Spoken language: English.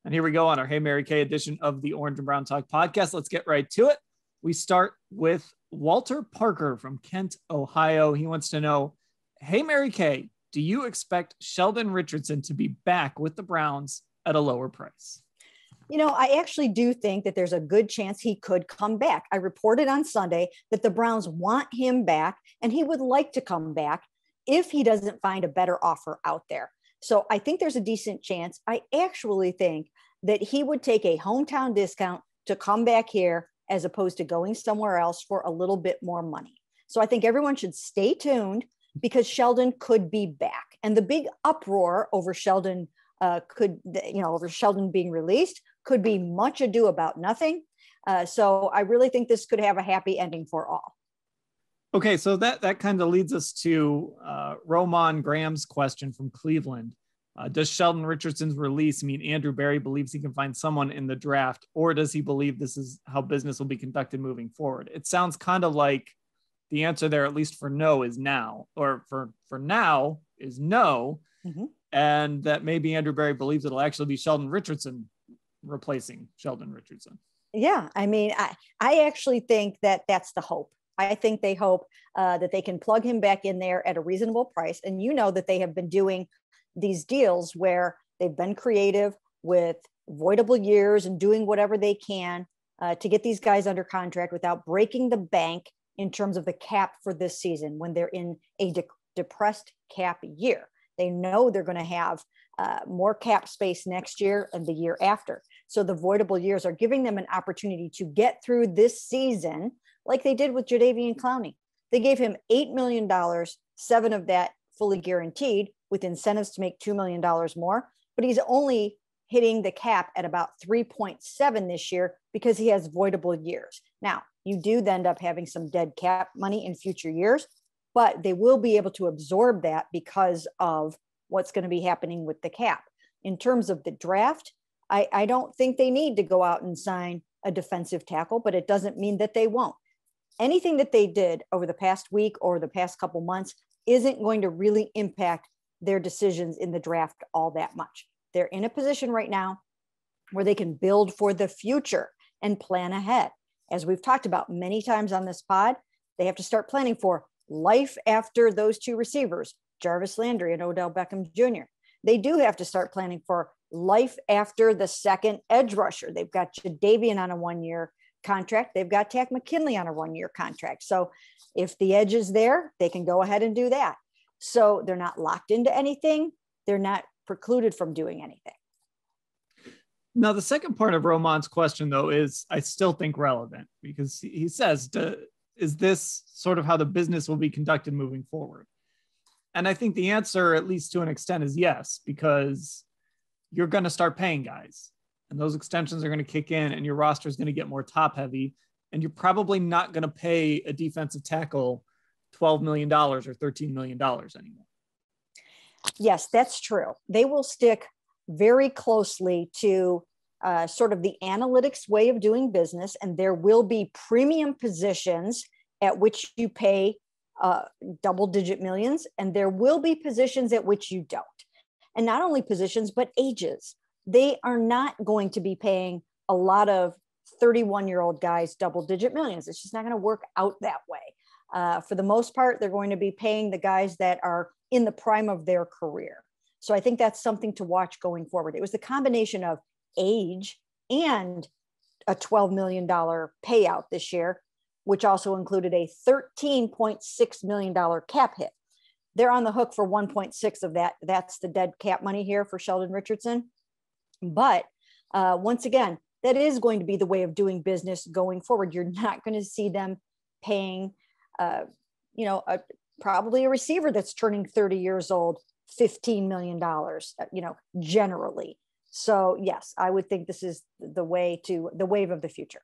And here we go on our Hey Mary Kay edition of the Orange and Brown Talk podcast. Let's get right to it. We start with Walter Parker from Kent, Ohio. He wants to know, hey Mary Kay, do you expect Sheldon Richardson to be back with the Browns at a lower price? You know, I actually do think that there's a good chance he could come back. I reported on Sunday that the Browns want him back and he would like to come back if he doesn't find a better offer out there. So I think there's a decent chance. I actually think that he would take a hometown discount to come back here as opposed to going somewhere else for a little bit more money. So I think everyone should stay tuned because Sheldon could be back. And the big uproar over Sheldon over Sheldon being released could be much ado about nothing. So I really think this could have a happy ending for all. Okay, so that kind of leads us to Roman Graham's question from Cleveland. Does Sheldon Richardson's release mean Andrew Berry believes he can find someone in the draft, or does he believe this is how business will be conducted moving forward? It sounds kind of like the answer there, at least for no, is now, or for now is no. Mm-hmm. And that maybe Andrew Berry believes it'll actually be Sheldon Richardson replacing Sheldon Richardson. Yeah, I mean, I actually think that that's the hope. I think they hope that they can plug him back in there at a reasonable price. And you know that they have been doing these deals where they've been creative with voidable years and doing whatever they can to get these guys under contract without breaking the bank in terms of the cap for this season when they're in a depressed cap year. They know they're going to have more cap space next year and the year after. So the voidable years are giving them an opportunity to get through this season like they did with Jadeveon Clowney. They gave him $8 million, 7 of that fully guaranteed with incentives to make $2 million more, but he's only hitting the cap at about 3.7 this year because he has voidable years. Now, you do end up having some dead cap money in future years, but they will be able to absorb that because of what's going to be happening with the cap. In terms of the draft, I don't think they need to go out and sign a defensive tackle, but it doesn't mean that they won't. Anything that they did over the past week or the past couple months isn't going to really impact their decisions in the draft all that much. They're in a position right now where they can build for the future and plan ahead. As we've talked about many times on this pod, they have to start planning for life after those two receivers, Jarvis Landry and Odell Beckham Jr. They do have to start planning for life after the second edge rusher. They've got Jadeveon on a 1-year contract. They've got Takk McKinley on a 1-year contract. So if the edge is there, they can go ahead and do that. So they're not locked into anything. They're not precluded from doing anything. Now, the second part of Roman's question, though, is I still think relevant because he says, is this sort of how the business will be conducted moving forward? And I think the answer, at least to an extent, is yes, because you're going to start paying guys and those extensions are going to kick in and your roster is going to get more top heavy. And you're probably not going to pay a defensive tackle $12 million or $13 million anymore. Yes, that's true. They will stick very closely to sort of the analytics way of doing business. And there will be premium positions at which you pay double-digit millions. And there will be positions at which you don't. And not only positions, but ages. They are not going to be paying a lot of 31-year-old guys double-digit millions. It's just not going to work out that way. For the most part, they're going to be paying the guys that are in the prime of their career. So I think that's something to watch going forward. It was the combination of age and a $12 million payout this year, which also included a $13.6 million cap hit. They're on the hook for 1.6 of that. That's the dead cap money here for Sheldon Richardson. But once again, that is going to be the way of doing business going forward. You're not going to see them paying, probably a receiver that's turning 30 years old, $15 million, generally. So yes, I would think this is the wave of the future.